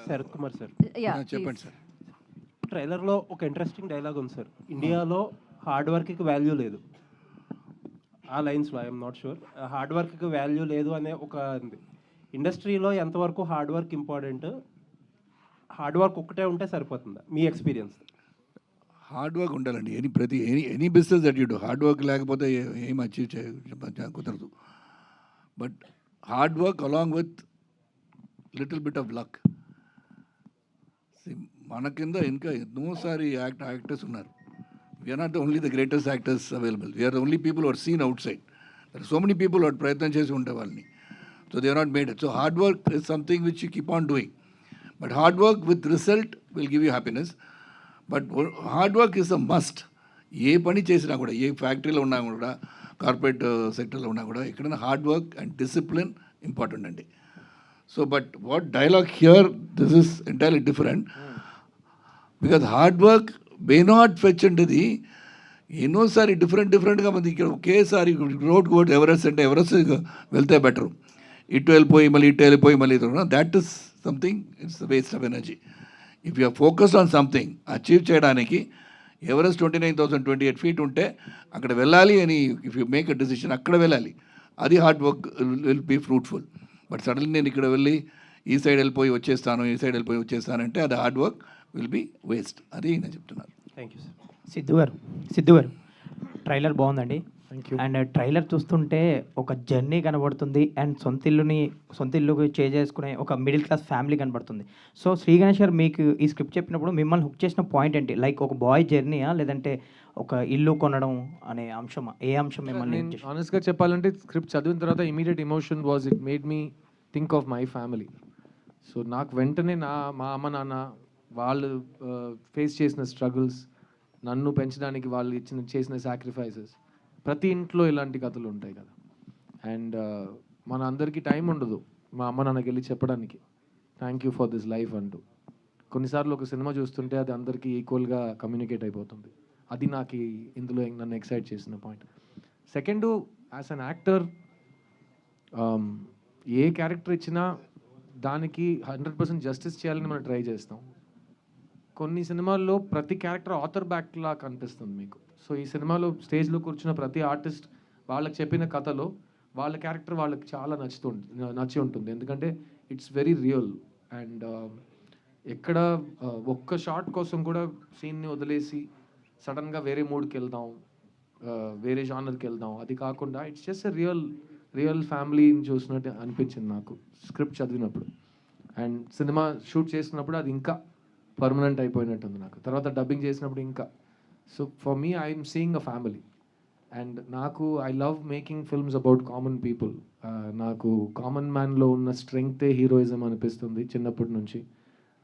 Sarath Kumar sir. చెప్పండి sir. ట్రైలర్లో ఒక ఇంట్రెస్టింగ్ డైలాగ్ ఉంది సార్. ఇండియాలో హార్డ్ వర్క్కి వాల్యూ లేదు. ఆ లైన్స్లో ఐఎమ్ నాట్ షూర్. హార్డ్ వర్క్కి వాల్యూ లేదు అనే ఒక ఉంది. ఇండస్ట్రీలో ఎంతవరకు hard work important, hard work ఒక్కటే ఉంటే సరిపోతుందా మీ ఎక్స్పీరియన్స్? హార్డ్ వర్క్ ఉండాలండి. Any business that you do, hard work లేకపోతే ఏం అచీవ్ కుదరదు. But hard work along with little bit of luck. మన కింద ఇంకా ఎన్నోసారి యాక్టర్స్ ఉన్నారు. We are not the only the greatest actors available. We are the only people are seen outside. There are so many people వాడు ప్రయత్నం చేసి ఉంటే వాళ్ళని. So they are not made it. So hard work is something which you keep on doing. But hard work with result will give you happiness. But hard work is a must. ఏ పని చేసినా కూడా, ఏ ఫ్యాక్టరీలో ఉన్నా కూడా, corporate సెక్టర్లో ఉన్నా కూడా, ఎక్కడైనా hard work and discipline important అండి. So but what dialogue here, this is entirely different. Because hard work may not fetch అంటది. ఎన్నోసారి డిఫరెంట్గా మంది ఇక్కడ ఒకేసారి రోడ్ ఎవరెస్ట్ అంటే ఎవరెస్ట్ వెళ్తే బెటరు. ఇటు వెళ్ళిపోయి మళ్ళీ ఇటు వెళ్ళిపోయి మళ్ళీ that is something, it's waste of energy. If you are focused on something achieve చేయడానికి, ఎవరెస్ట్ 29,028 feet ఉంటే అక్కడ వెళ్ళాలి అని if you make a decision అక్కడ వెళ్ళాలి. అది hard work will be fruitful. But suddenly నేను ఇక్కడ వెళ్ళి ఈ సైడ్ వెళ్ళిపోయి వచ్చేస్తానంటే అది hard work will be waste. అది నేను చెప్తున్నాను. Thank you sir. సిద్ధు గారు ట్రైలర్ బాగుందండి. అండ్ ట్రైలర్ చూస్తుంటే ఒక జర్నీ కనబడుతుంది అండ్ సొంత ఇల్లు చేసుకునే ఒక మిడిల్ క్లాస్ ఫ్యామిలీ కనబడుతుంది. సో శ్రీ గణేష్ గారు మీకు ఈ స్క్రిప్ట్ చెప్పినప్పుడు మిమ్మల్ని హుక్ చేసిన పాయింట్ ఏంటి? లైక్ ఒక బాయ్ జర్నీయా, లేదంటే ఒక ఇల్లు కొనడం అనే అంశమా? ఏ అంశం మిమ్మల్ని? ఆనెస్ట్గా చెప్పాలంటే స్క్రిప్ట్ చదివిన తర్వాత immediate emotion was it made me think of my family. So నాకు వెంటనే మా అమ్మ నాన్న వాళ్ళు ఫేస్ చేసిన స్ట్రగుల్స్, నన్ను పెంచడానికి వాళ్ళు చేసిన సాక్రిఫైసెస్, ప్రతి ఇంట్లో ఇలాంటి కథలు ఉంటాయి కదా. అండ్ మన అందరికీ టైం ఉండదు మా అమ్మ నాన్నకి వెళ్ళి చెప్పడానికి thank you for this life అంటూ. కొన్నిసార్లు ఒక సినిమా చూస్తుంటే అది అందరికీ ఈక్వల్గా కమ్యూనికేట్ అయిపోతుంది. అది నాకు ఇందులో నన్ను ఎక్సైట్ చేసిన point. Second, as an actor A character ఇచ్చినా దానికి 100% జస్టిస్ చేయాలని మనం ట్రై చేస్తాం. కొన్ని సినిమాల్లో ప్రతి క్యారెక్టర్ ఆథర్ బ్యాక్లా కనిపిస్తుంది మీకు. సో ఈ సినిమాలో స్టేజ్లో కూర్చున్న ప్రతి ఆర్టిస్ట్ వాళ్ళకి చెప్పిన కథలో వాళ్ళ క్యారెక్టర్ వాళ్ళకి చాలా నచ్చి ఉంటుంది. ఎందుకంటే ఇట్స్ వెరీ రియల్. అండ్ ఎక్కడ ఒక్క షాట్ కోసం కూడా సీన్ని వదిలేసి సడన్గా వేరే మూడ్కి వెళ్దాం, వేరే జానర్కి వెళ్దాం, అది కాకుండా ఇట్స్ జస్ట్ రియల్ ఫ్యామిలీని చూసినట్టు అనిపించింది నాకు స్క్రిప్ట్ చదివినప్పుడు. అండ్ సినిమా షూట్ చేసినప్పుడు అది ఇంకా పర్మనెంట్ అయిపోయినట్టుంది నాకు. తర్వాత డబ్బింగ్ చేసినప్పుడు ఇంకా. So for me I'm seeing a family. And I love making films about common people. నాకు కామన్ మ్యాన్లో ఉన్న స్ట్రెంగ్తే హీరోయిజం అనిపిస్తుంది చిన్నప్పటి నుంచి.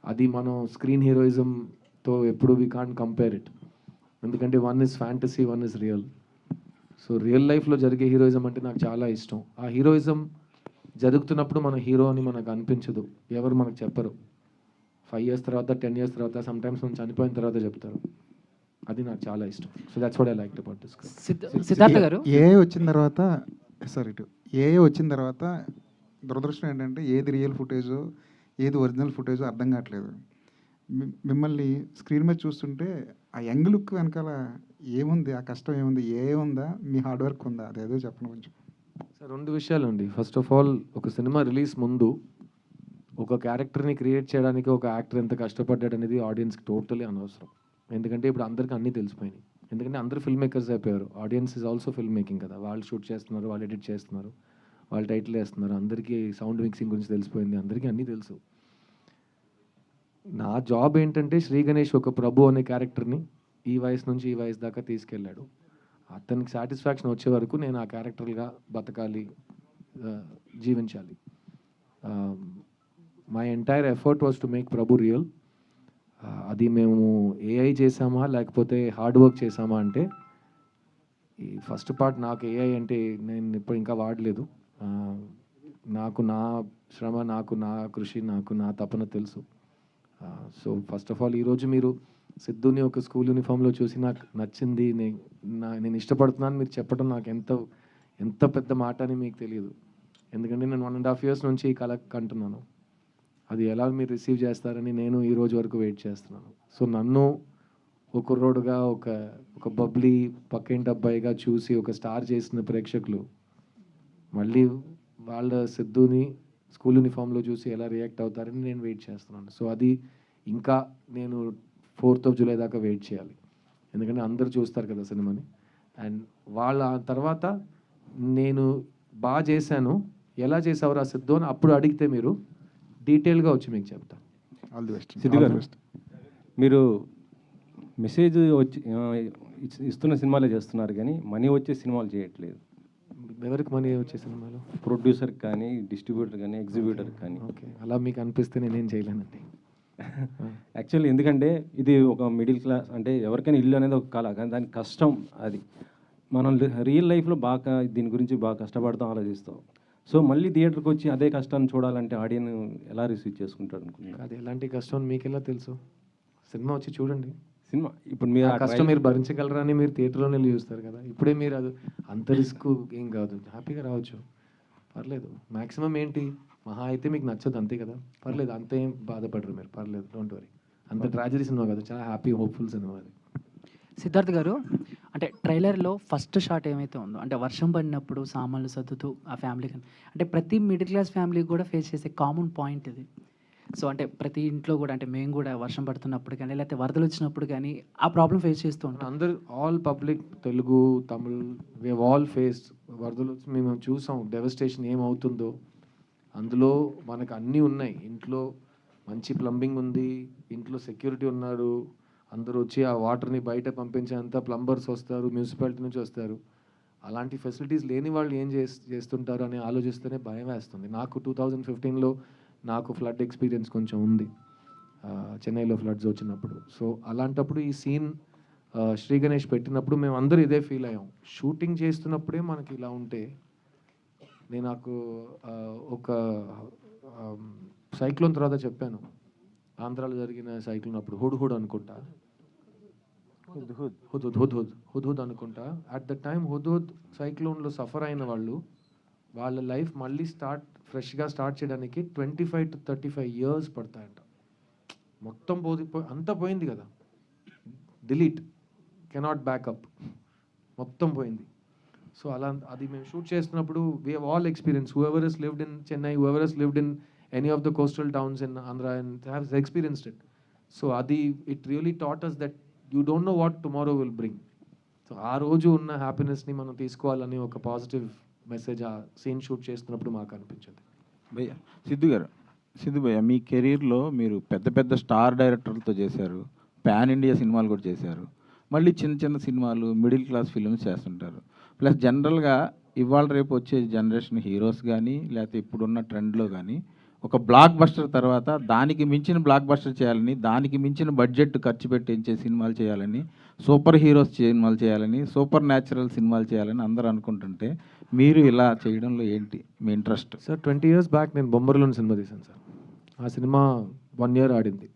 అది మనం స్క్రీన్ హీరోయిజంతో ఎప్పుడు వీ కాంట్ కంపేర్ ఇట్. ఎందుకంటే one is fantasy, one is real. So real లైఫ్లో జరిగే హీరోయిజం అంటే నాకు చాలా ఇష్టం. ఆ హీరోయిజం జరుగుతున్నప్పుడు మన హీరో అని మనకు అనిపించదు, ఎవరు మనకు చెప్పరు. 5 years తర్వాత, 10 years తర్వాత, సమ్టైమ్స్ మనం చనిపోయిన తర్వాత చెప్తారు. అది నాకు చాలా ఇష్టం. So that's what I like about this. Siddhartha గారు, ఏ వచ్చిన తర్వాత దురదృష్టం ఏంటంటే ఏది రియల్ ఫుటేజో ఏది ఒరిజినల్ ఫుటేజో అర్థం కావట్లేదు. మిమ్మల్ని స్క్రీన్ మీద చూస్తుంటే ఆ యంగ్ లుక్ వెనకాల ఏముంది, ఆ కష్టం ఏముంది, ఉందా, మీ హార్డ్ వర్క్ ఉందా, అదేదో చెప్పండి కొంచెం. సార్ 2 విషయాలు అండి. ఫస్ట్ ఆఫ్ ఆల్, ఒక సినిమా రిలీజ్ ముందు ఒక క్యారెక్టర్ని క్రియేట్ చేయడానికి ఒక యాక్టర్ ఎంత కష్టపడ్డాడు అనేది ఆడియన్స్కి టోటలీ అనవసరం. ఎందుకంటే ఇప్పుడు అందరికీ అన్నీ తెలిసిపోయినాయి. ఎందుకంటే అందరూ ఫిల్మ్ మేకర్స్ అయిపోయారు. Audience is also film making కదా. వాళ్ళు షూట్ చేస్తున్నారు, వాళ్ళు ఎడిట్ చేస్తున్నారు, వాళ్ళు టైటిల్ వేస్తున్నారు, అందరికీ సౌండ్ మిక్సింగ్ గురించి తెలిసిపోయింది, అందరికీ అన్నీ తెలుసు. నా జాబ్ ఏంటంటే శ్రీ గణేష్ ఒక ప్రభు అనే క్యారెక్టర్ని ఈ వయసు నుంచి ఈ వయసు దాకా తీసుకెళ్ళాడు. అతనికి సాటిస్ఫాక్షన్ వచ్చే వరకు నేను ఆ క్యారెక్టర్గా బతకాలి, జీవించాలి. My entire effort was to make Prabhu real. అది మేము ఏఐ చేసామా లేకపోతే హార్డ్ వర్క్ చేసామా అంటే, ఈ ఫస్ట్ పార్ట్ నాకు ఏఐ అంటే నేను ఇప్పుడు ఇంకా వాడలేదు. నాకు నా శ్రమ, నాకు నా కృషి, నాకు నా తపన తెలుసు. సో ఫస్ట్ ఆఫ్ ఆల్ ఈరోజు మీరు సిద్ధుని ఒక స్కూల్ యూనిఫామ్లో చూసి నాకు నచ్చింది, నేను ఇష్టపడుతున్నాను మీరు చెప్పడం నాకు ఎంత పెద్ద మాట అని మీకు తెలియదు. ఎందుకంటే నేను 1.5 years నుంచి ఈ కళ కంటున్నాను. అది ఎలా మీరు రిసీవ్ చేస్తారని నేను ఈ రోజు వరకు వెయిట్ చేస్తున్నాను. సో నన్ను ఒక కుర్రోడుగా ఒక బబ్లీ పక్కింటి అబ్బాయిగా చూసి ఒక స్టార్ చేసిన ప్రేక్షకులు మళ్ళీ వాళ్ళ సిద్ధుని స్కూల్ యూనిఫామ్లో చూసి ఎలా రియాక్ట్ అవుతారని నేను వెయిట్ చేస్తున్నాను. సో అది ఇంకా నేను 4th of July దాకా వెయిట్ చేయాలి, ఎందుకంటే అందరూ చూస్తారు కదా సినిమాని. అండ్ వాళ్ళ తర్వాత నేను బాగా చేశాను, ఎలా చేసావురా సిద్ధు అని అప్పుడు అడిగితే మీరు డీటెయిల్గా వచ్చి మీకు చెప్తాను. All the best. సిద్ధు గారు, మీరు మెసేజ్ వచ్చి ఇస్తున్న సినిమాలే చేస్తున్నారు కానీ మనీ వచ్చే సినిమాలు చేయట్లేదు. ఎవరికి మనీ వచ్చే సినిమాలు? ప్రొడ్యూసర్ కానీ, డిస్ట్రిబ్యూటర్ కానీ, ఎగ్జిబ్యూటర్ కానీ. ఓకే, అలా మీకు అనిపిస్తే నేనేం చేయలేనండి. యాక్చువల్లీ ఎందుకంటే ఇది ఒక మిడిల్ క్లాస్, అంటే ఎవరికైనా ఇల్లు అనేది ఒక కళ, కానీ దానికి కష్టం అది. మనం రియల్ లైఫ్లో బాగా దీని గురించి బాగా కష్టపడతాం, ఆలోచిస్తాం. సో మళ్ళీ థియేటర్కి వచ్చి అదే కష్టాన్ని చూడాలంటే ఆడియన్స్ ఎలా రిసీవ్ చేసుకుంటాడు అనుకుంటున్నాను. అది ఎలాంటి కష్టం మీకు ఎలా తెలుసు? సినిమా వచ్చి చూడండి. సినిమా ఇప్పుడు మీరు ఆ కష్టం మీరు భరించగలరా అని మీరు థియేటర్లోనే చూస్తారు కదా. ఇప్పుడే మీరు అది అంత రిస్క్ ఏం కాదు, హ్యాపీగా రావచ్చు, పర్లేదు. మ్యాక్సిమం ఏంటి, మహా అయితే మీకు నచ్చదు అంతే కదా, పర్లేదు, అంత ఏం బాధపడరు మీరు, పర్లేదు, డోంట్ వరీ. అంత ట్రాజడీ సినిమా కదా, చాలా హ్యాపీ హోప్ఫుల్ సినిమా అది. సిద్ధార్థ్ గారు, అంటే ట్రైలర్లో ఫస్ట్ షాట్ ఏమైతే ఉందో, అంటే వర్షం పడినప్పుడు సామాన్లు సర్దుతూ ఆ ఫ్యామిలీ అంటే ప్రతి మిడిల్ క్లాస్ ఫ్యామిలీకి కూడా ఫేస్ చేసే కామన్ పాయింట్ ఇది. సో అంటే ప్రతి ఇంట్లో కూడా, అంటే మేము కూడా వర్షం పడుతున్నప్పుడు కానీ లేకపోతే వరదలు వచ్చినప్పుడు కానీ ఆ ప్రాబ్లం ఫేస్ చేస్తూ ఉంటాం. అందరు all public, Telugu, Tamil, we all face వరదలు వచ్చి మేము చూసాం డెవస్టేషన్ ఏమవుతుందో. అందులో మనకు అన్నీ ఉన్నాయి, ఇంట్లో మంచి ప్లంబింగ్ ఉంది, ఇంట్లో సెక్యూరిటీ ఉన్నారు, అందరూ వచ్చి ఆ వాటర్ని బయట పంపించేంత ప్లంబర్స్ వస్తారు, మున్సిపాలిటీ నుంచి వస్తారు. అలాంటి ఫెసిలిటీస్ లేని వాళ్ళు ఏం చేస్తుంటారు అని ఆలోచిస్తేనే భయం వేస్తుంది. నాకు 2015లో నాకు ఫ్లడ్ ఎక్స్పీరియన్స్ కొంచెం ఉంది, చెన్నైలో ఫ్లడ్స్ వచ్చినప్పుడు. సో అలాంటప్పుడు ఈ సీన్ శ్రీ గణేష్ పెట్టినప్పుడు మేము అందరూ ఇదే ఫీల్ అయ్యాం. షూటింగ్ చేస్తున్నప్పుడే మనకి ఇలా ఉంటే, నాకు ఒక సైక్లోన్ తర్వాత చెప్పాను, ఆంధ్రాలో జరిగిన సైక్లోన్ అప్పుడు హుడ్ అనుకుంటా, హుద్ అనుకుంటా. At the time Hudhud సైక్లోన్లో suffer అయిన వాళ్ళు, వాళ్ళ లైఫ్ మళ్ళీ ఫ్రెష్గా స్టార్ట్ చేయడానికి 25 to 35 years పడతాయంట. మొత్తం అంతా పోయింది కదా, డిలీట్, కెనాట్ బ్యాకప్, మొత్తం పోయింది. సో అది మేము షూట్ చేస్తున్నప్పుడు we have all experience, whoever has lived in Chennai, whoever has lived in any of the coastal towns in Andhra and have experienced it. So it really taught us that you don't know what tomorrow will bring. So ఆ రోజు ఉన్న హ్యాపీనెస్ని మనం తీసుకోవాలని ఒక positive message ఆ scene shoot చేస్తున్నప్పుడు మాకు అనిపించింది. భయ్య సిద్ధు భయ్య, మీ కెరీర్లో మీరు పెద్ద పెద్ద స్టార్ డైరెక్టర్లతో చేశారు, పాన్ ఇండియా సినిమాలు కూడా చేశారు, మళ్ళీ చిన్న చిన్న సినిమాలు, మిడిల్ క్లాస్ ఫిల్మ్స్ చేస్తుంటారు. ప్లస్ జనరల్గా ఇవాళ రేపు వచ్చే జనరేషన్ హీరోస్ కానీ లేకపోతే ఇప్పుడున్న ట్రెండ్లో కానీ ఒక బ్లాక్ బస్టర్ తర్వాత దానికి మించిన బ్లాక్ బస్టర్ చేయాలని, దానికి మించిన బడ్జెట్ ఖర్చు పెట్టించే సినిమాలు చేయాలని, సూపర్ హీరోస్ సినిమాలు చేయాలని, సూపర్ న్యాచురల్ సినిమాలు చేయాలని అందరూ అనుకుంటుంటే మీరు ఇలా చేయడంలో ఏంటి మీ ఇంట్రెస్ట్? సార్ 20 years బ్యాక్ నేను బొమ్మరిలోని సినిమా తీశాను సార్. ఆ సినిమా 1 year ఆడింది.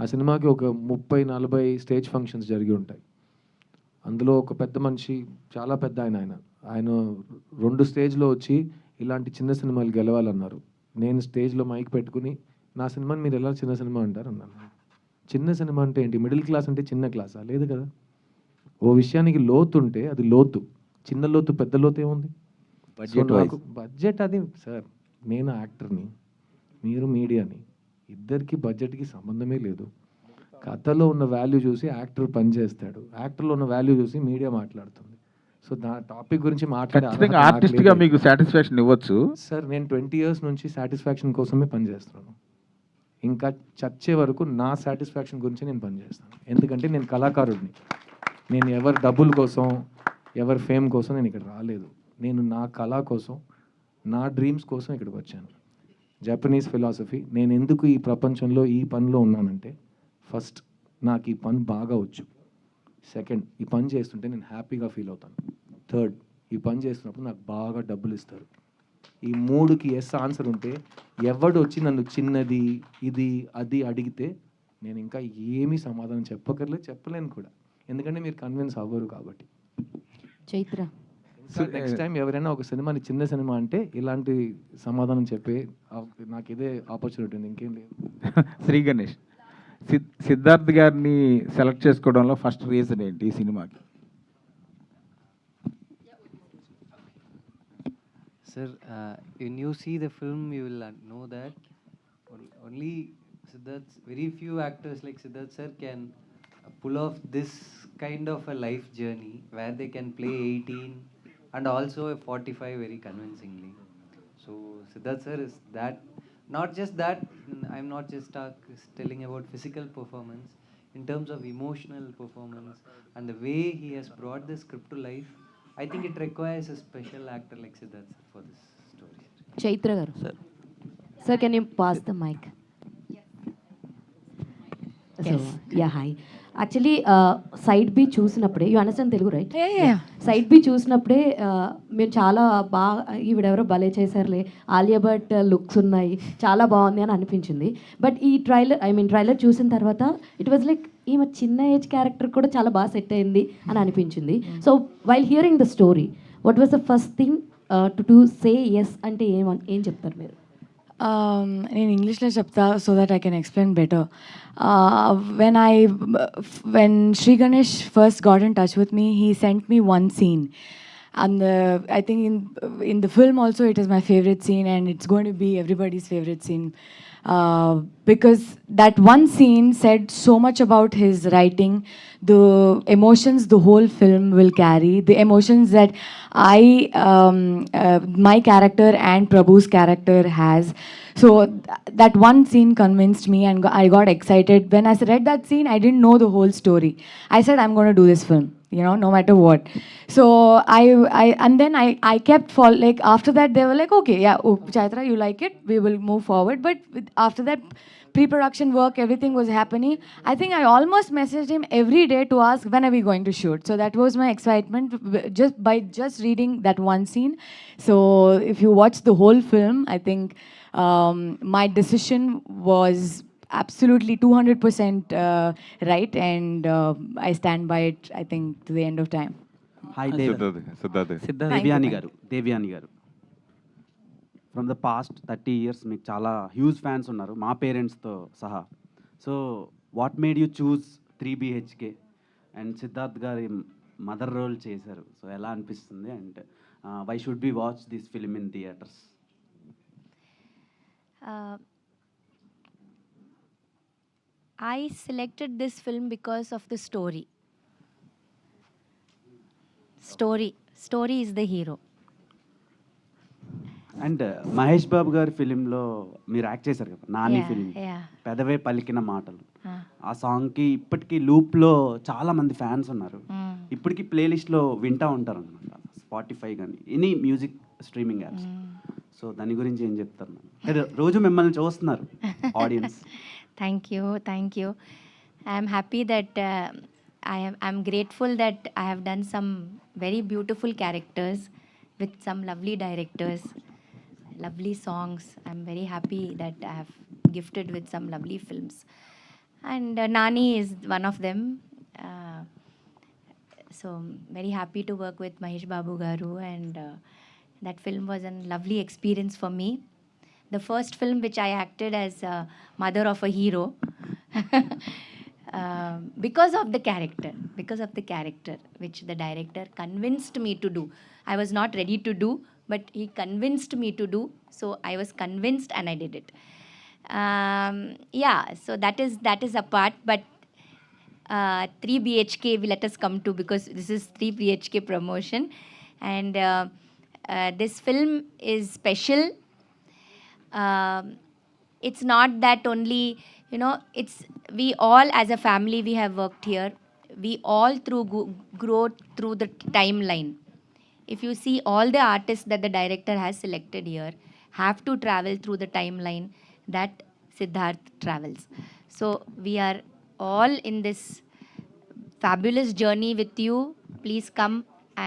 ఆ సినిమాకి ఒక 30-40 స్టేజ్ ఫంక్షన్స్ జరిగి ఉంటాయి. అందులో ఒక పెద్ద మనిషి, చాలా పెద్ద ఆయన 2 స్టేజ్లో వచ్చి ఇలాంటి చిన్న సినిమాలు గెలవాలన్నారు. నేను స్టేజ్లో మైక్ పెట్టుకుని, నా సినిమాని మీరు ఎలా చిన్న సినిమా అంటారు అన్నాను. చిన్న సినిమా అంటే ఏంటి, మిడిల్ క్లాస్ అంటే చిన్న క్లాసా? లేదు కదా. ఓ విషయానికి లోతు ఉంటే అది లోతు, చిన్న లోతు పెద్ద లోతు ఏముంది? బడ్జెట్ అది సార్, నేను యాక్టర్ని, మీరు మీడియాని, ఇద్దరికి బడ్జెట్కి సంబంధమే లేదు. కథలో ఉన్న వాల్యూ చూసి యాక్టర్ పనిచేస్తాడు, యాక్టర్లో ఉన్న వాల్యూ చూసి మీడియా మాట్లాడుతుంది. సో టాపిక్ గురించి ఖచ్చితంగా ఆర్టిస్ట్గా మీకు సాటిస్ఫాక్షన్ ఇవ్వచ్చు సార్. నేను 20 years నుంచి సాటిస్ఫాక్షన్ కోసమే పనిచేస్తున్నాను. ఇంకా చచ్చే వరకు నా సాటిస్ఫాక్షన్ గురించి నేను పనిచేస్తాను. ఎందుకంటే నేను కళాకారుడిని. నేను ఎవరి డబ్బుల కోసం, ఎవరి ఫేమ్ కోసం నేను ఇక్కడ రాలేదు. నేను నా కళ కోసం, నా డ్రీమ్స్ కోసం ఇక్కడికి వచ్చాను. జపనీస్ ఫిలాసఫీ, నేను ఎందుకు ఈ ప్రపంచంలో ఈ పనిలో ఉన్నానంటే, ఫస్ట్ నాకు ఈ పని బాగా వచ్చు, సెకండ్ ఈ పని చేస్తుంటే నేను హ్యాపీగా ఫీల్ అవుతాను, థర్డ్ ఈ పని చేస్తున్నప్పుడు నాకు బాగా డబ్బులు ఇస్తారు. ఈ 3కి ఎస్ ఆన్సర్ ఉంటే ఎవడు వచ్చి నన్ను చిన్నది ఇది అది అడిగితే నేను ఇంకా ఏమీ సమాధానం చెప్పలేను కూడా, ఎందుకంటే మీరు కన్విన్స్ అవ్వరు కాబట్టి. చైత్ర నెక్స్ట్ టైం ఎవరైనా ఒక సినిమాని చిన్న సినిమా అంటే ఇలాంటి సమాధానం చెప్పి నాకు ఇదే ఆపర్చునిటీ ఉంది, ఇంకేం లేదు. శ్రీ గణేష్, సిద్ధార్థ్ గారిని సెలెక్ట్ చేసుకోవడంలో ఫస్ట్ రీజన్ ఏంటి ఈ సినిమాకి? Sir, when you see the film, you will know that only Siddharth, very few actors like Siddharth sir can pull off this kind of a life journey where they can play 18 and also a 45 very convincingly. So Siddharth sir is that, not just that, I'm not just telling about physical performance, in terms of emotional performance and the way he has brought the script to life. I think it requires a special actor like Siddharth sir for this story. Chaitra garu. Sir, can you pass the mic? Yes. Yeah, hi. Actually side B చూసినప్పుడే, you understand Telugu right? Yeah. Side B చూసినప్పుడే మేము చాలా బాగా, ఈవిడెవరో భలే చేశారులే, Alia Bhatt looks ఉన్నాయి, చాలా బాగుంది అని అనిపించింది. బట్ ఈ ట్రైలర్ చూసిన తర్వాత ఇట్ వాజ్ లైక్ ఈమె చిన్న ఏజ్ క్యారెక్టర్ కూడా చాలా బాగా సెట్ అయింది అని అనిపించింది. So while hearing the story, what was the first thing to say yes అంటే ఏం చెప్తారు మీరు? నేను ఇంగ్లీష్లో చెప్తా so that I can explain better. when Sri Ganesh first got in touch with me, he sent me one scene, and I think in the film also it is my favorite scene, and it's going to be everybody's favorite scene, because that one scene said so much about his writing, the emotions the whole film will carry, the emotions that my character and Prabhu's character has. So that one scene convinced me, and I got excited. When I read that scene, I didn't know the whole story. I said, I'm going to do this film, no matter what. So and then I kept like after that they were like, okay, yeah, Chaitra, you like it, we will move forward. But after that pre-production work, everything was happening. I think I almost messaged him every day to ask, when are we going to shoot? So that was my excitement just reading that one scene. So if you watch the whole film, I think my decision was absolutely 200% right, and I stand by it, I think, to the end of time. Hi, Siddharth Devyani గారు from the past 30 years మీకు చాలా huge fans ఉన్నారు, మా పేరెంట్స్తో సహా. So what made you choose 3 BHK and Siddharth గారి mother role చేశారు, so ఎలా అనిపిస్తుంది, and why should be watch this film in theatres? I selected this film because of the story. Story is the hero. And Mahesh Babu గారి ఫిలింలో మీరు act చేశారు కదా, Nani Yeah, film, yeah. పెదవే పలికిన మాటలు. Ah. ఆ సాంగ్కి ఇప్పటికీ లూప్లో చాలా మంది ఫ్యాన్స్ ఉన్నారు, Mm. ఇప్పటికీ ప్లేలిస్ట్లో వింటూ ఉంటారు అనమాట, స్పాటిఫై కానీ any music streaming apps. So దాని గురించి ఏం చెప్తారు? రోజు మిమ్మల్ని చూస్తున్నారు audience. Thank you. I'm happy that I'm grateful that I have done some very beautiful characters with some lovely directors, lovely songs. I'm very happy that I have gifted with some lovely films, and Nani is one of them. So I'm very happy to work with Mahesh Babu garu, and that film was a lovely experience for me. The first film which I acted as mother of a hero, because of the character which the director convinced me to do. I was not ready to do, but he convinced me to do, so I was convinced and I did it. Yeah, so that is a part, but 3 BHK let us come to, because this is 3 BHK promotion, and this film is special. It's not that only, it's we all as a family, we have worked here, we all grow through the timeline. If you see, all the artists that the director has selected here have to travel through the timeline that Siddharth travels. So we are all in this fabulous journey with you. Please come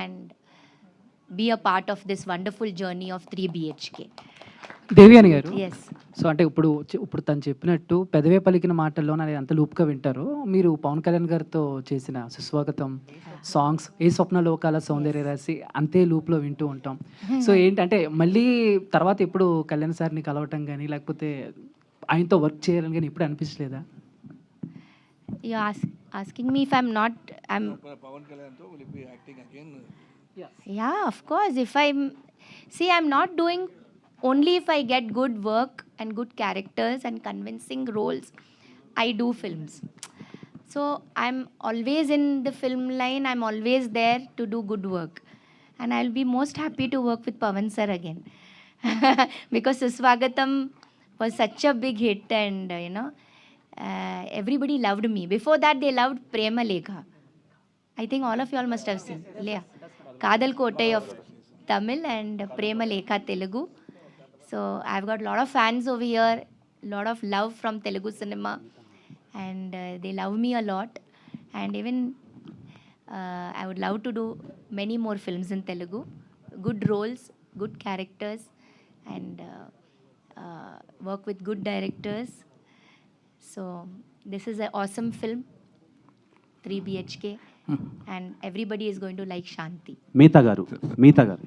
and be a part of this wonderful journey of 3 BHK. Devyani గారు, Yes. So అంటే ఇప్పుడు తను చెప్పినట్టు పెదవే పలికిన మాటల్లోనే అది అంత లూప్గా వింటారు. మీరు పవన్ కళ్యాణ్ గారితో చేసిన సుస్వాగతం సాంగ్స్, ఏ స్వప్న లోకాల సౌందర్య రాశి అంతే లూప్లో వింటూ ఉంటాం. సో ఏంటంటే మళ్ళీ తర్వాత ఎప్పుడు కళ్యాణ్ సార్ని కలవటం కానీ లేకపోతే ఆయనతో వర్క్ చేయాలని కానీ ఎప్పుడు అనిపించలేదా? Asking me if I'm not, Pawan Kalyan will you be acting again? yeah, of course. I'm not doing only if I get good work and good characters and convincing roles. I do films. So I'm always in the film line. I'm always there to do good work. And I'll be most happy to work with Pawan sir again. Because Suswagatam was such a big hit, and everybody loved me. Before that, they loved Prema Lekha. I think all of you all must have seen. Kadal Kotai of Tamil and Prema Lekha Telugu. So I've got a lot of fans over here, lot of love from Telugu cinema, and they love me a lot. And even I would love to do many more films in Telugu. Good roles, good characters, and work with good directors. So this is an awesome film, 3 BHK, and everybody is going to like Shanti. Meetha గారు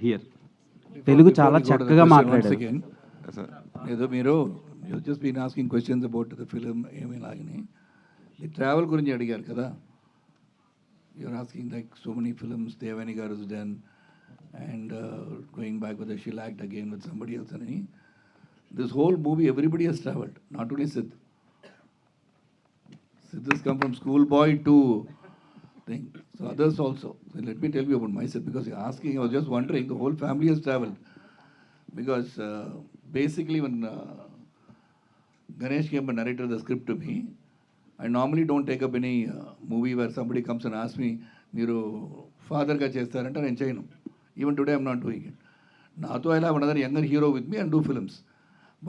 here Telugu చాలా చక్కగా మాట్లాడారు. ఏదో మీరు just been asking questions about the film ఏమేలాగని ఈ travel గురించి అడిగారు కదా. You're asking like so many films దేవాని గారు done and going back with she'll act again with somebody else అని. This whole movie everybody has travelled, not only Sid. Sid has come from schoolboy to thing. So others also. So let me tell you about myself, because you're asking, I was just wondering, the whole family has traveled. Because basically when Ganesh came and narrated the script to me, I normally don't take up any movie where somebody comes and asks me, మీరు ఫాదర్గా చేస్తారంటే నేను చేయను. Even today I'm not doing it. Nato I have another younger hero with me and do films.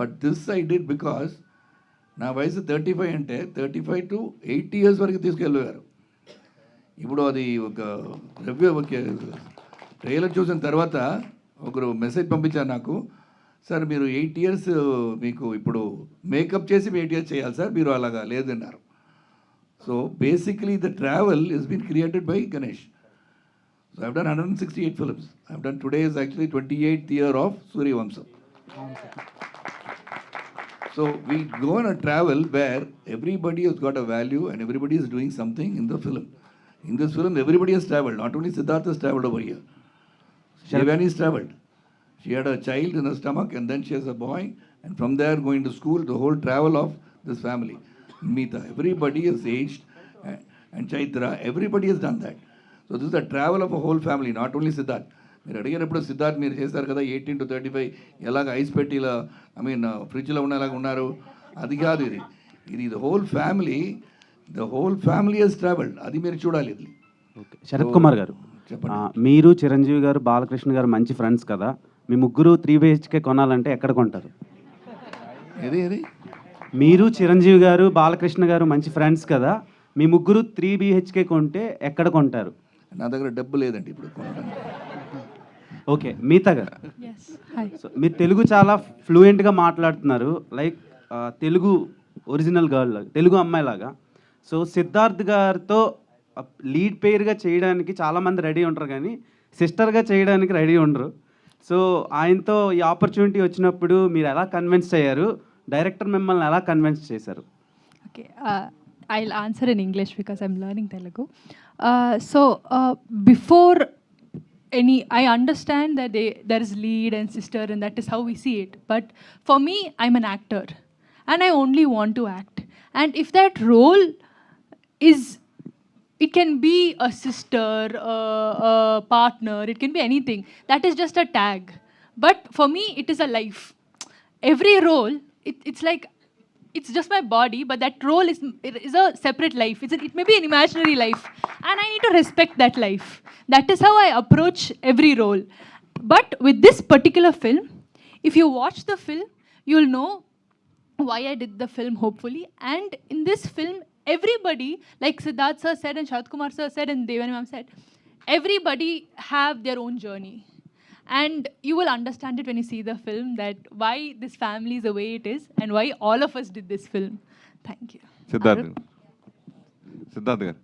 But this I did because నా వయసు 35 అంటే 35 to 80 years వరకు తీసుకెళ్ళారు. ఇప్పుడు అది ఒక ట్రైలర్ చూసిన తర్వాత ఒకరు మెసేజ్ పంపించారు నాకు, సార్ మీరు 8 years మీకు ఇప్పుడు మేకప్ చేసి 8 years చేయాలి సార్, మీరు అలాగా లేదన్నారు. So basically the travel is been created by Ganesh. So I've done 168 films. I've done today is actually 28th year of Suryavansham. So we go on a travel where everybody has got a value and everybody is doing something in the film. In this film, everybody has traveled. Not only Siddhartha has traveled over here. Devyani has traveled. She had a child in her stomach and then she has a boy. And from there going to school, the whole travel of this family. Meeta, everybody has aged. And Chaitra, everybody has done that. So this is a travel of a whole family, not only Siddhartha. మీరు అడిగినప్పుడు సిద్ధార్థ్ మీరు చేస్తారు కదా 18 to 35 ఎలాగ ice పెట్టి ఇలా ఫ్రిడ్జ్లో ఉన్నలాగా ఉన్నారు, అది కాదు. ఇది the whole family has travelled. అది మీరు చూడాలి. ఇది ఓకే. శరత్ కుమార్ గారు, మీరు చిరంజీవి గారు బాలకృష్ణ గారు మంచి ఫ్రెండ్స్ కదా, మీ ముగ్గురు 3 BHK కొనాలంటే ఎక్కడ కొంటారు? ఏది మీరు చిరంజీవి గారు బాలకృష్ణ గారు మంచి ఫ్రెండ్స్ కదా, మీ ముగ్గురు 3 BHK కొంటే ఎక్కడ కొంటారు? నా దగ్గర డబ్బు లేదండి ఇప్పుడు కొనడానికి. ఓకే. మీతా గారు, సో మీరు తెలుగు చాలా ఫ్లూయెంట్గా మాట్లాడుతున్నారు, like Telugu original girl, Telugu అమ్మాయిలాగా. సో సిద్ధార్థ్ గారితో లీడ్ పేరుగా చేయడానికి చాలామంది రెడీ ఉంటారు, కానీ సిస్టర్గా చేయడానికి రెడీ ఉండరు. సో ఆయనతో ఈ ఆపర్చునిటీ వచ్చినప్పుడు మీరు ఎలా కన్విన్స్ అయ్యారు? డైరెక్టర్ మిమ్మల్ని ఎలా కన్విన్స్ చేశారు? Okay, I'll answer in English because I'm learning Telugu. Before I understand that there is lead and sister and that is how we see it. But for me, I'm an actor and I only want to act. And if that role it can be a sister, a partner, it can be anything. That is just a tag. But for me, it is a life. Every role, it's like, it's just my body, but that role is a separate life. It may be an imaginary life, and I need to respect that life. That is how I approach every role. But with this particular film, if you watch the film, you'll know why I did the film, hopefully. And in this film, everybody, like Siddharth sir said and Sharath Kumar sir said and Devani ma'am said, everybody have their own journey. and you will understand it when you see the film, that why this family is the way it is and why all of us did this film. Thank you. Siddharth గారు,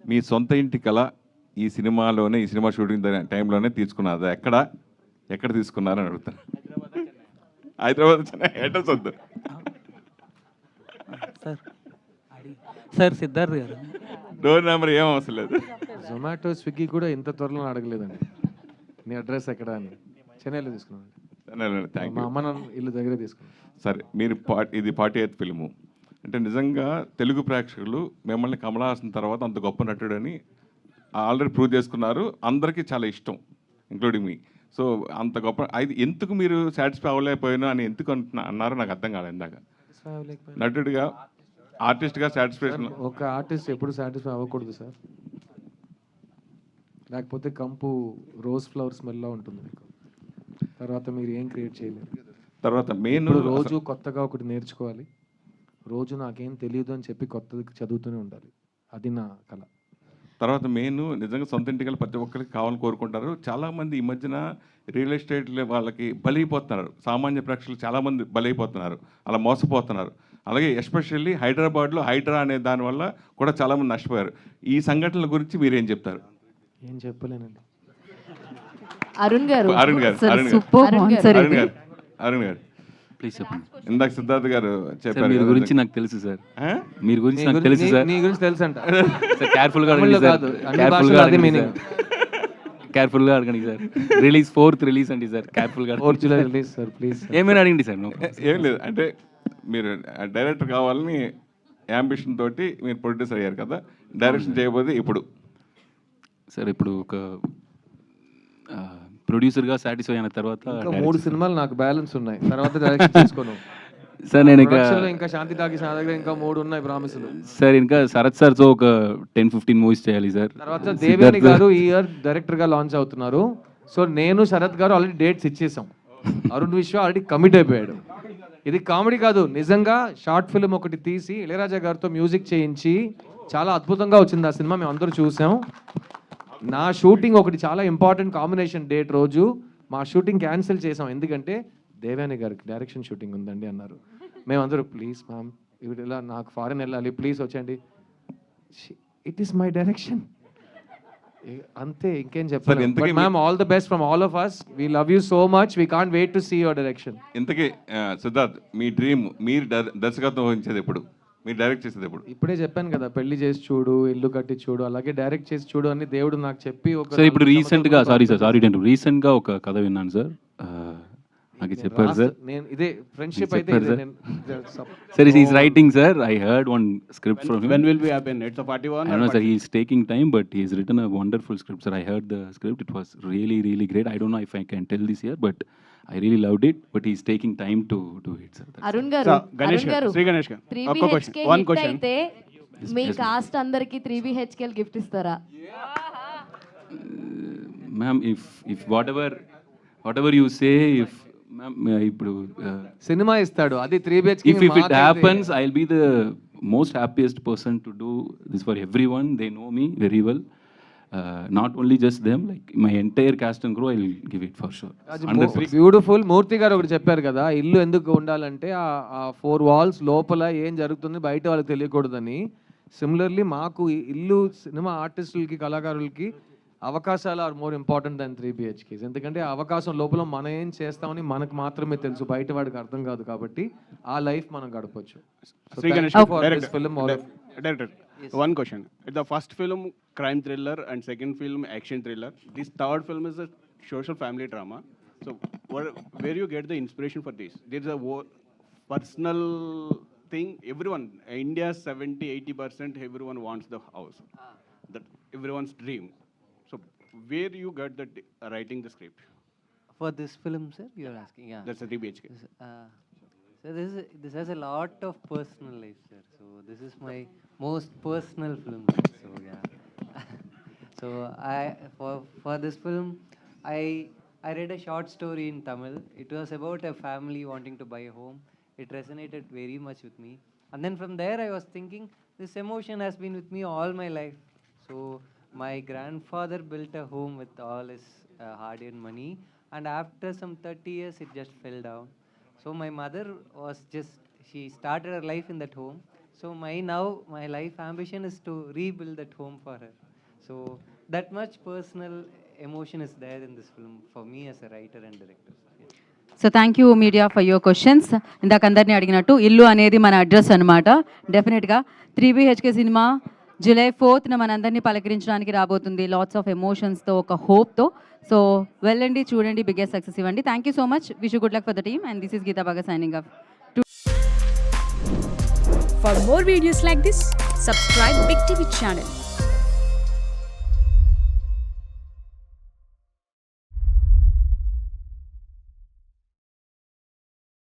మీ సొంత ఇంటి కళ ఈ సినిమాలోనే, ఈ cinema shooting టైంలోనే తీసుకున్నారు. ఎక్కడ తీసుకున్నారని అడుగుతాను. హైదరాబాద్ అడ్రస్ వద్దు సార్. సిద్ధార్థ్ గారు, డోర్ నెంబర్ ఏం అవసరం లేదు. జొమాటో, స్విగ్గీ కూడా ఇంత త్వరలో అడగలేదండి నీ అడ్రస్ ఎక్కడ అని. చెన్నైలో తీసుకున్నాను. థ్యాంక్ మా యూ. అమ్మ నాన్న ఇల్లు దగ్గరే తీసుకున్నాను. సరే, మీరు ఇది 48th ఫిల్ము అంటే నిజంగా తెలుగు ప్రేక్షకులు మిమ్మల్ని కమల్ హాసన్ తర్వాత అంత గొప్ప నటుడని ఆల్రెడీ ప్రూవ్ చేసుకున్నారు. అందరికీ చాలా ఇష్టం, ఇంక్లూడింగ్ మీ. సో అంత గొప్ప అది ఎందుకు మీరు సాటిస్ఫై అవ్వలేకపోయినా అని ఎందుకు అన్నారో నాకు అర్థం కాలేదు ఇందాక. నటుడిగా, ఆర్టిస్ట్గా సాటిస్ఫాక్షన్. ఒక ఆర్టిస్ట్ ఎప్పుడు సాటిస్ఫై అవ్వకూడదు సార్, లేకపోతే కంపు రోజ్ ఫ్లవర్ స్మెల్లా ఉంటుంది మీకు. తర్వాత మీరు ఏం క్రియేట్ చేయలేరు. తర్వాత మెయిన్ రోజు కొత్తగా ఒకటి నేర్చుకోవాలి. రోజు నాకేం తెలియదు అని చెప్పి కొత్తది చదువుతూనే ఉండాలి. అది నా కళ. తర్వాత మెయిన్ నిజంగా సొంత ఇంటికి ప్రతి ఒక్కరికి కావాలని కోరుకుంటారు. చాలామంది ఈ మధ్యన రియల్ ఎస్టేట్ వాళ్ళకి బలైపోతున్నారు. సామాన్య ప్రేక్షకులు చాలామంది బలైపోతున్నారు, అలా మోసపోతున్నారు. అలాగే ఎస్పెషల్లీ హైదరాబాద్లో హైడ్రా అనే దానివల్ల కూడా చాలామంది నష్టపోయారు. ఈ సంఘటనల గురించి మీరేం చెప్తారు? ఏం చెప్పలేనండి. అరుణ్ గారు ప్లీజ్ చెప్పండి. ఇందాక సిద్ధార్థ్ గారు చెప్పారు మీ గురించి నాకు తెలుసు సార్. మీరు గురించి నాకు తెలుసు సార్. నీ గురించి తెలుసు అంట సార్. కేర్ఫుల్గా అడగండి సార్. కేర్ఫుల్గా అడగండి సార్. కేర్ఫుల్గా అడగండి సార్. రిలీజ్ 4th రిలీజ్ అండి సార్. కేర్ఫుల్గా 4th July release sir. Please ఏమైనా అడగండి సార్. ఏం లేదు, అంటే మీరు డైరెక్టర్ కావాలని యాంబిషన్ తోటి మీరు ప్రొడ్యూసర్ అయ్యారు కదా, డైరెక్షన్ చేయబోతే ఇప్పుడు సార్ ఇప్పుడు ఒక ప్రొడ్యూసర్గా సాటిస్ఫై అయిన తర్వాత 3 సినిమాలు నాకు బ్యాలెన్స్ ఉన్నాయి. తర్వాత డైరెక్షన్ చేసుకోను సార్. నేను ఇంకా శాంతి టాకీస్ నా దగ్గర ఇంకా 3 ఉన్నాయి ప్రామిసులు సార్. ఇంకా శరత్ సార్తో ఒక 10-15 మూవీస్ చేయాలి సార్. తర్వాత దేవేని గారు ఈ ఇయర్ డైరెక్టర్గా లాంచ్ అవుతున్నారు. సో నేను శరత్ గారు ఆల్రెడీ డేట్స్ ఇచ్చేసాం. అరుణ్ విశ్వ ఆల్రెడీ కమిట్ అయిపోయాడు. ఇది కామెడీ కాదు, నిజంగా షార్ట్ ఫిల్మ్ ఒకటి తీసి ఇళయరాజా గారితో మ్యూజిక్ చేయించి చాలా అద్భుతంగా వచ్చింది ఆ సినిమా. మేము అందరూ చూసాం. నా షూటింగ్ ఒకటి చాలా ఇంపార్టెంట్ కాంబినేషన్ డేట్ రోజు మా షూటింగ్ క్యాన్సిల్ చేసాం. ఎందుకంటే దేవాని గారికి డైరెక్షన్ షూటింగ్ ఉందండి అన్నారు. మేమందరూ ప్లీజ్ మ్యామ్ ఇవి ఇలా నాకు ఫారెన్ వెళ్ళాలి, ప్లీజ్ వచ్చండి. It is my direction. అంతే, ఇంకేం చెప్పాలి. Ma'am all the best from all of us. We love you so much. We can't wait to see your direction. ఇంతకీ సిద్ధార్థ్, మీ డ్రీమ్ మీరు దర్శకత్వం వహించేది ఎప్పుడు, మీరు డైరెక్ట్ చేసేది ఎప్పుడు? ఇప్పుడే చెప్పాను కదా, పెళ్లి చేసి చూడు, ఇల్లు కట్టి చూడు, అలాగే డైరెక్ట్ చేసి చూడు అని దేవుడు నాకు చెప్పి ఒక సార్ ఇప్పుడు రీసెంట్గా రీసెంట్గా ఒక కథ విన్నాను సార్. నాకు చెప్పారు సార్. నేను ఇదే ఫ్రెండ్షిప్ అయితే sir is writing sir. I heard one script from him. When will we happen? It's a 41. I know sir, he is taking time, but he has written a wonderful script sir. I heard the script. It was really, really great. I don't know if I can tell this here, but I really loved it. But he is taking time to do it sir. Arun గారు, Ganesh garu, Sri Ganesh garu. 3 ఒక్క BHK question, one question. అయితే మీ cost అందరికి 3 BHK gift ఇస్తారా? Ma'am, if whatever you say, if ma'am ఇప్పుడు cinema ఇస్తాడు అది 3 BHK. if it happens, I'll be the most happiest person to do this for everyone. They know me very well. Not only just them, like my entire cast and crew, I'll give it for sure. Beautiful. Murthy garu ఒకటి చెప్పారు కదా, ఇల్లు ఎందుకు ఉండాలంటే ఆ 4 walls లోపల ఏం జరుగుతుంది బయట వాళ్ళకి తెలియకూడదని. సిమిలర్లీ మాకు ఇల్లు సినిమా ఆర్టిస్టులకి, కళాకారులకి అవకాశాలు are more important than 3 BHKs. ఎందుకంటే ఆ అవకాశం లోపల మనం ఏం చేస్తామని మనకు మాత్రమే తెలుసు, బయట వాడికి అర్థం కాదు. కాబట్టి ఆ లైఫ్ మనం గడపచ్చు. Sri Ganesh, director. One question. The first film crime thriller and second film action thriller. This third film is a social family drama. So where you get the inspiration for this? There is a personal thing. Everyone, India 70-80% everyone wants the house. That everyone's dream. So where you got the writing the script? For this film, sir, you are asking? Yeah. That's a 3 BHK. So this has a lot of personal life, sir. So this is my most personal film. So yeah. So for this film, I read a short story in Tamil. It was about a family wanting to buy a home. It resonated very much with me. And then from there, I was thinking, this emotion has been with me all my life. So my grandfather built a home with all his hard-earned money, and after some 30 years, it just fell down. So my mother was just, she started her life in that home. So my life ambition is to rebuild that home for her. So that much personal emotion is there in this film for me as a writer and director. So thank you media for your questions. ఇందాక అందరినీ అడిగినట్టు ఇల్లు అనేది మన address అనమాట. డెఫినెట్గా 3BHK cinema July 4th మనందరినీ పలకరించడానికి రాబోతుంది, లాట్స్ ఆఫ్ ఎమోషన్స్తో, ఒక హోప్తో. సో వెళ్ళండి, చూడండి, బిగ్గెస్ట్ సక్సెస్ ఇవ్వండి. Thank you so much. Wish you good luck for the team, and this is Geeta Bhagat signing off. For more videos like this, subscribe Big TV channel.